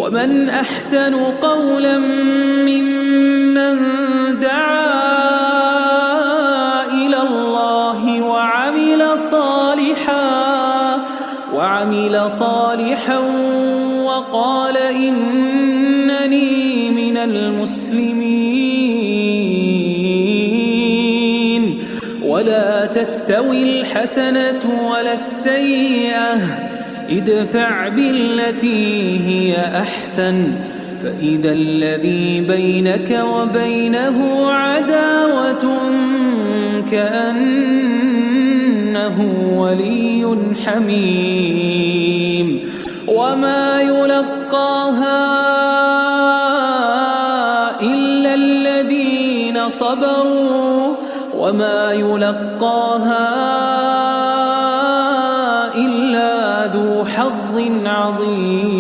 ومن أحسن قولا ممن دعا إلى الله وعمل صالحا وقال إنني من المسلمين. ولا تستوي الحسنة ولا السيئة، ادفع بالتي هي أحسن، فإذا الذي بينك وبينه عداوة كأنه ولي حميم. وما يلقاها إلا الذين صبروا وما يلقاها إلا ذو حظ عظيم.